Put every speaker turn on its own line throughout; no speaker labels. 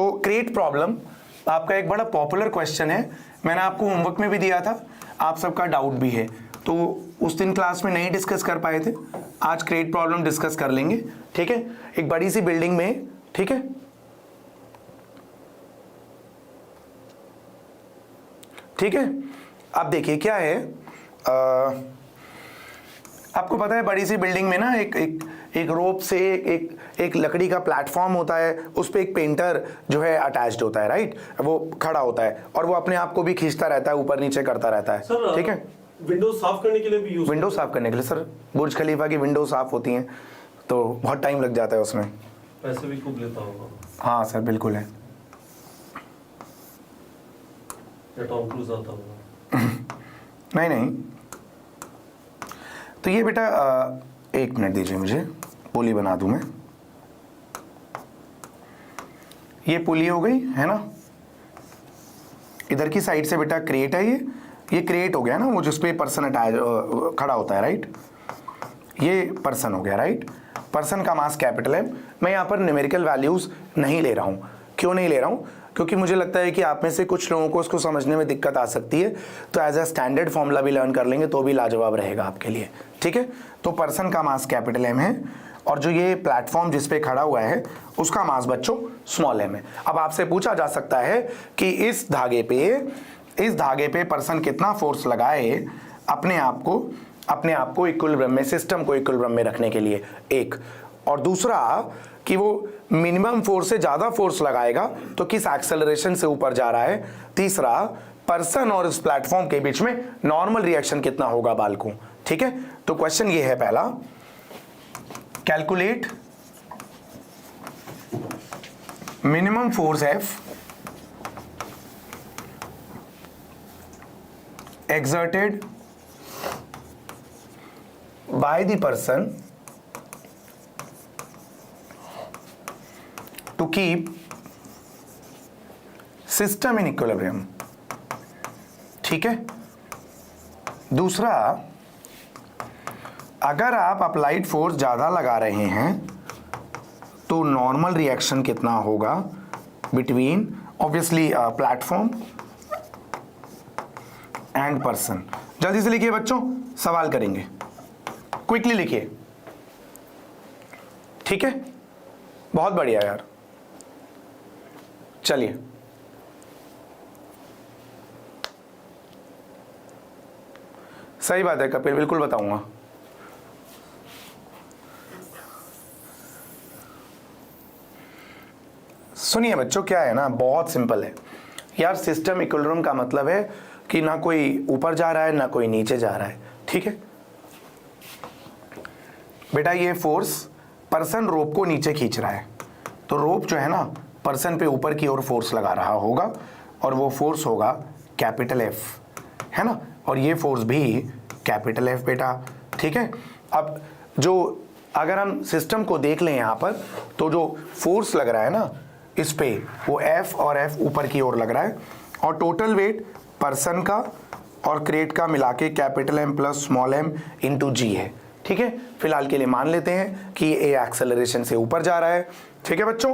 तो create problem आपका एक बड़ा पॉपुलर क्वेश्चन है, मैंने आपको होमवर्क में भी दिया था, आप सबका डाउट भी है, तो उस दिन क्लास में नहीं डिस्कस कर पाए थे, आज क्रिएट प्रॉब्लम डिस्कस कर लेंगे। ठीक है, एक बड़ी सी बिल्डिंग में, ठीक है, ठीक है, अब देखिए क्या है, आपको पता है बड़ी सी बिल्डिंग में ना एक रोप से एक लकड़ी का प्लेटफॉर्म होता है, उस पर एक पेंटर जो है अटैच्ड होता है, राइट, वो खड़ा होता है और वो अपने आप को भी खींचता रहता है, ऊपर नीचे करता रहता है। ठीक है,
विंडो साफ करने के लिए भी यूज,
विंडो साफ करने के लिए सर, बुर्ज खलीफा की विंडो साफ होती हैं तो बहुत टाइम लग जाता है उसमें,
पैसे भी खूब लेता होगा।
हाँ सर बिल्कुल है।
या टॉम क्रूज आता होगा।
नहीं नहीं, तो ये बेटा एक मिनट दीजिए मुझे, पुली बना दूं मैं। ये पुली हो गई है ना, इधर की साइड से बेटा क्रिएट है, ये क्रिएट हो गया ना, वो जिसपे पर्सन अटैच खड़ा होता है, राइट, ये पर्सन हो गया, राइट। पर्सन का मास कैपिटल है। मैं यहाँ पर न्यूमेरिकल वैल्यूज नहीं ले रहा हूँ। क्यों नहीं ले रहा हूँ? क्योंकि मुझे लगता है कि आप में से कुछ लोगों को उसको समझने में दिक्कत आ सकती है, तो एज अ स्टैंडर्ड फॉर्मूला भी लर्न कर लेंगे तो भी लाजवाब रहेगा आपके लिए। ठीक है, तो पर्सन का मास कैपिटल एम है और जो ये प्लेटफॉर्म जिस पे खड़ा हुआ है उसका मास बच्चों स्मॉल एम है। अब आपसे पूछा जा सकता है कि इस धागे पे पर्सन कितना फोर्स लगाए अपने आप को इक्विलिब्रियम में, सिस्टम को इक्विलिब्रियम में रखने के लिए, एक, और दूसरा कि वो मिनिमम फोर्स से ज्यादा फोर्स लगाएगा तो किस एक्सेलरेशन से ऊपर जा रहा है, तीसरा पर्सन और इस प्लेटफॉर्म के बीच में नॉर्मल रिएक्शन कितना होगा बालकों। ठीक है, तो क्वेश्चन ये है पहला, calculate minimum force F exerted by the person to keep system in equilibrium। ठीक है, दूसरा, अगर आप अप्लाइड फोर्स ज्यादा लगा रहे हैं तो नॉर्मल रिएक्शन कितना होगा between obviously platform and person. जल्दी से लिखिए बच्चों, सवाल करेंगे, क्विकली लिखिए। ठीक है, बहुत बढ़िया यार, चलिए सही बात है कपिल, बिल्कुल बताऊंगा। सुनिए बच्चों, क्या है ना, बहुत सिंपल है यार। सिस्टम इक्विलिब्रियम का मतलब है कि ना कोई ऊपर जा रहा है ना कोई नीचे जा रहा है। ठीक है बेटा, ये फोर्स पर्सन रोप को नीचे खींच रहा है, तो रोप जो है ना पर्सन पे ऊपर की ओर फोर्स लगा रहा होगा और वो फोर्स होगा कैपिटल एफ, है ना, और ये फोर्स भी कैपिटल एफ बेटा। ठीक है, अब जो अगर हम सिस्टम को देख लें यहाँ पर, तो जो फोर्स लग रहा है ना इस पे, वो एफ और एफ ऊपर की ओर लग रहा है, और टोटल वेट पर्सन का और क्रेट का मिला के capital M plus small M into g है। ठीक है, फिलहाल के लिए मान लेते हैं कि ए एक्सेलरेशन से ऊपर जा रहा है। ठीक है बच्चों,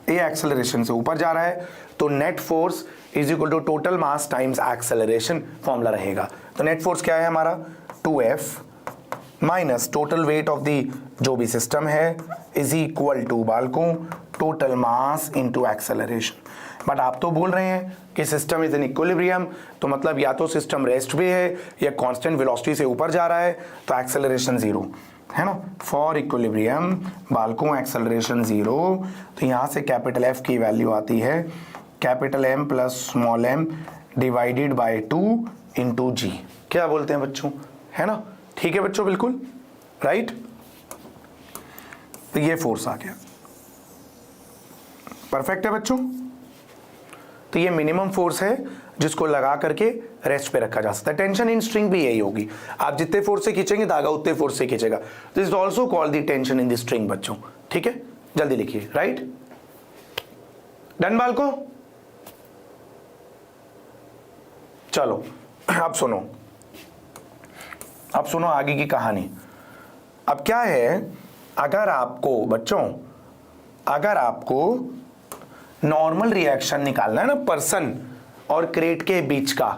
ए एक्सेलरेशन से ऊपर जा रहा है, तो net force is equal to total mass times acceleration formula रहेगा। तो नेट फोर्स क्या है हमारा, 2F minus total weight of the जो भी सिस्टम है इज इक्वल टू बालकों total mass into acceleration. But आप तो बोल रहे हैं कि सिस्टम इज इन इक्विलिब्रियम, तो मतलब या तो सिस्टम रेस्ट पे है या कांस्टेंट वेलोसिटी से ऊपर जा रहा है, तो एक्सेलरेशन जीरो है ना। फॉर इक्विलिब्रियम बालकों एक्सेलरेशन जीरो, तो यहां से कैपिटल एफ की वैल्यू आती है capital M plus small M divided by 2 into g. क्या बोलते हैं बच्चों, है ना। ठीक है बच्चों, बिल्कुल राइट। तो ये फोर्स आ गया, परफेक्ट है बच्चों। तो ये मिनिमम फोर्स है जिसको लगा करके रेस्ट पे रखा जा सकता है। टेंशन इन स्ट्रिंग भी यही होगी, आप जितने फोर्स से खींचेंगे धागा उतने फोर्स से खींचेगा। This is also called the tension in the string बच्चों। ठीक है, जल्दी लिखिए, राइट, डन बालको। चलो अब सुनो आगे की कहानी। अब क्या है, अगर आपको बच्चों अगर आपको नॉर्मल रिएक्शन निकालना है ना पर्सन और क्रेट के बीच का,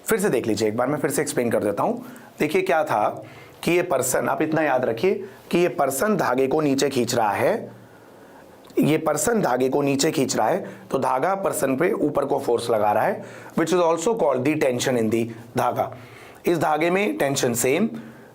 फिर से देख लीजिए एक बार, मैं फिर से एक्सप्लेन कर देता हूं। देखिए क्या था कि ये पर्सन, आप इतना याद रखिए कि ये पर्सन धागे को नीचे खींच रहा है, ये पर्सन धागे को नीचे खींच रहा है, तो धागा पर्सन पे ऊपर को फोर्स लगा रहा है, which is also called the tension in the धागा। इस धागे में टेंशन सेम,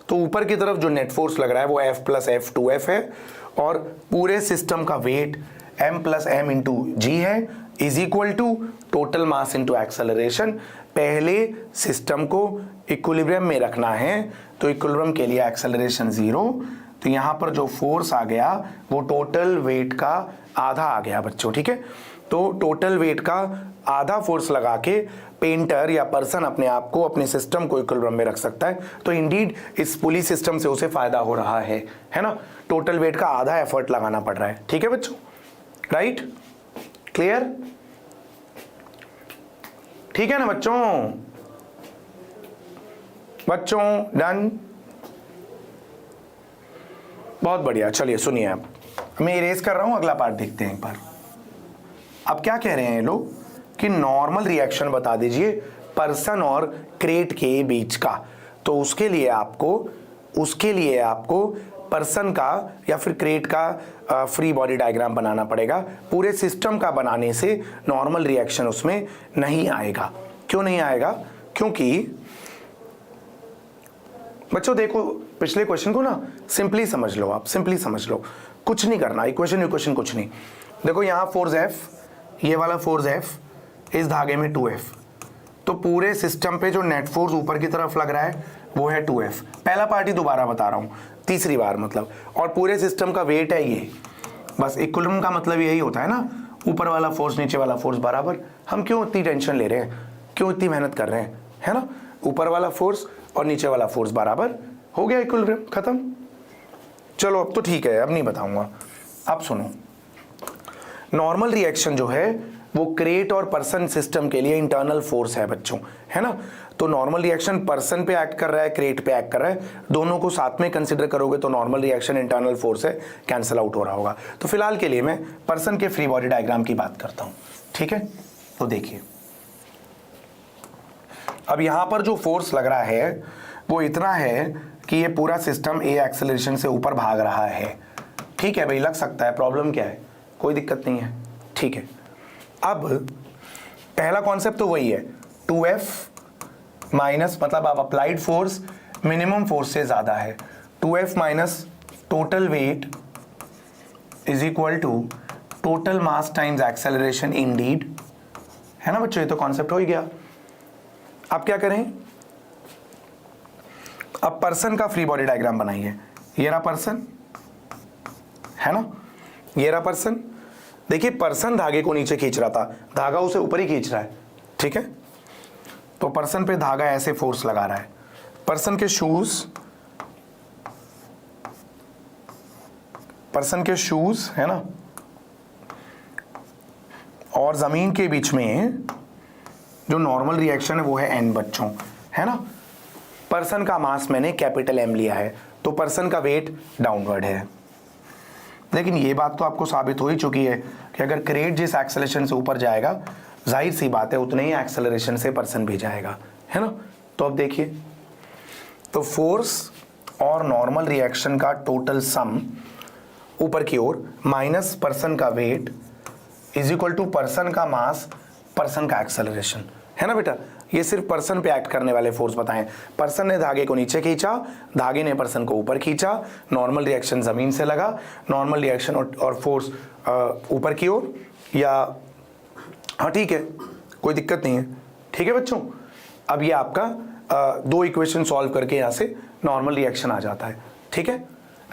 तो ऊपर की तरफ जो नेट फोर्स लग रहा है वो F प्लस F2F है, और पूरे सिस्टम का weight m plus m into g है, is equal to total mass into acceleration. पहले सिस्टम को इक्विलिब्रियम में रखना है, तो इक्विलिब्रियम के लिए एक्सेलरेशन 0, तो यहां पर जो फोर्स आ गया वो टोटल वेट का आधा आ गया बच्चों, ठीक है। तो टोटल वेट का आधा फोर्स लगा के पेंटर या पर्सन अपने आप को, अपने सिस्टम को इक्विलिब्रियम में रख सकता है, तो इंडीड इस पुली सिस्टम से उसे फायदा हो रहा है ना। टोटल वेट का आधा एफर्ट लगाना पड़ रहा है, ठीक है बच्चों, राइट, क्लियर, ठीक है ना बच्चों, डन, बहुत बढ़िया। चलिए सुनिए, आप मैं इरेज कर रहा हूं, अगला पार्ट देखते हैं एक बार। अब क्या कह रहे हैं ये लोग कि नॉर्मल रिएक्शन बता दीजिए पर्सन और क्रेट के बीच का, तो उसके लिए आपको पर्सन का या फिर क्रेट का फ्री बॉडी डायग्राम बनाना पड़ेगा। पूरे सिस्टम का बनाने से नॉर्मल रिएक्शन उसमें नहीं आएगा। क्यों नहीं आएगा? क्योंकि बच्चों देखो, पिछले क्वेश्चन को ना सिंपली समझ लो, आप सिंपली समझ लो, कुछ नहीं करना, इक्वेशन कुछ नहीं। देखो यहाँ फोर्स F, ये वाला फोर्स F, इस धागे में 2F, तो पूरे सिस्टम पे जो नेट फोर्स ऊपर की तरफ लग रहा है वो है 2F। पहला पार्ट ही दोबारा बता रहा हूँ, तीसरी बार मतलब, और पूरे सिस्टम का वेट है ये। बस इक्विलिब्रियम का मतलब यही होता है ना, ऊपर वाला फोर्स नीचे वाला फोर्स बराबर। हम क्यों इतनी टेंशन ले रहे हैं, क्यों इतनी मेहनत कर रहे हैं, है ना। ऊपर वाला फोर्स और नीचे वाला फोर्स बराबर, हो गया इक्विलिब्रियम, खत्म। चलो अब तो ठीक है, अब नहीं बताऊंगा। अब सुनो, नॉर्मल रिएक्शन जो है वो क्रेट और पर्सन सिस्टम के लिए इंटरनल फोर्स है बच्चों, है ना। तो नॉर्मल रिएक्शन पर्सन पे एक्ट कर रहा है, क्रेट पे एक्ट कर रहा है, दोनों को साथ में कंसीडर करोगे तो नॉर्मल रिएक्शन इंटरनल फोर्स है, कैंसिल आउट हो रहा होगा। तो फिलहाल के लिए मैं पर्सन के फ्री बॉडी डायग्राम की बात करता हूं, ठीक है। तो देखिए, अब यहां पर जो फोर्स लग रहा है वो इतना है कि ये पूरा सिस्टम ए एक्सेलरेशन से ऊपर भाग रहा है, ठीक है भाई, लग सकता है, प्रॉब्लम क्या है, कोई दिक्कत नहीं है, ठीक है। अब पहला कॉन्सेप्ट तो वही है, 2F माइनस, मतलब आप अप्लाइड फोर्स मिनिमम फोर्स से ज्यादा है, 2F minus total weight is equal to total mass times acceleration indeed, है ना बच्चों, ये तो कॉन्सेप्ट हो ही गया। अब क्या करें, अब पर्सन का फ्री बॉडी डायग्राम बनाइए। ये रहा पर्सन, है ना, ये रहा पर्सन। देखिए पर्सन धागे को नीचे खींच रहा था, धागा उसे ऊपर ही खींच रहा है, ठीक है। तो पर्सन पे धागा ऐसे फोर्स लगा रहा है। पर्सन के शूज है ना, और जमीन के बीच में जो नॉर्मल रिएक्शन है वो है n बच्चों, है ना। पर्सन का मास मैंने कैपिटल M लिया है, तो पर्सन का वेट डाउनवर्ड है। लेकिन ये बात तो आपको साबित हो ही चुकी है कि अगर क्रेट जिस एक्सेलरेशन से ऊपर जाएगा, जाहिर सी बात है उतने ही एक्सेलरेशन से पर्सन भी जाएगा, है ना। तो अब देखिए, तो फोर्स और नॉर्मल रिएक्शन का टोटल सम ऊपर की ओर माइनस पर्सन का weight is equal to person का मास, पर्सन का एक्सेलरेशन, है ना बेटा। ये सिर्फ पर्सन पे एक्ट करने वाले फोर्स बताएं। पर्सन ने धागे को नीचे खींचा, धागे ने पर्सन को ऊपर खींचा, नॉर्मल रिएक्शन जमीन से लगा, नॉर्मल रिएक्शन और फोर्स ऊपर की ओर, या हाँ ठीक है, कोई दिक्कत नहीं है, ठीक है बच्चों। अब ये आपका दो इक्वेशन सॉल्व करके यहाँ से नॉर्मल रिएक्शन आ जाता है, ठीक है।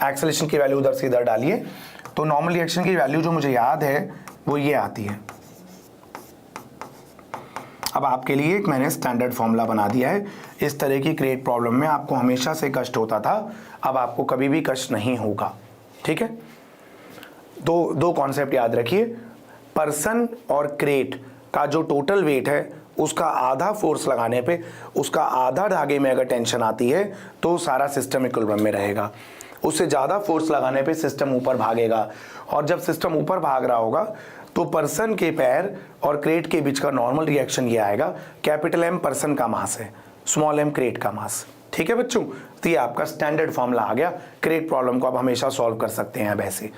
एक्सेलरेशन की वैल्यू उधर से इधर डालिए, तो नॉर्मल रिएक्शन की वैल्यू जो मुझे याद है वो ये आती है। अब आपके लिए एक मैंने स्टैंडर्ड फॉर्मूला बना दिया है। इस तरह की क्रेट प्रॉब्लम में आपको हमेशा से कष्ट होता था, अब आपको कभी भी कष्ट नहीं होगा, ठीक है। दो कॉन्सेप्ट याद रखिए, पर्सन और क्रेट का जो टोटल वेट है उसका आधा फोर्स लगाने पे उसका आधा धागे में अगर टेंशन आती है तो सारा सिस्टम इक्विलिब्रियम में रहेगा। उससे ज़्यादा फोर्स लगाने पे सिस्टम ऊपर भागेगा, और जब सिस्टम ऊपर भाग रहा होगा तो पर्सन के पैर और क्रेट के बीच का नॉर्मल रिएक्शन ये आएगा, कैपिटल M पर्सन का मास है, स्मॉल m क्रेट का मास। ठीक है बच्चों, तो ये आपका स्टैंडर्ड फॉर्मूला आ गया। क्रेट प्रॉब्लम को आप हमेशा सॉल्व कर सकते हैं अब ऐसे।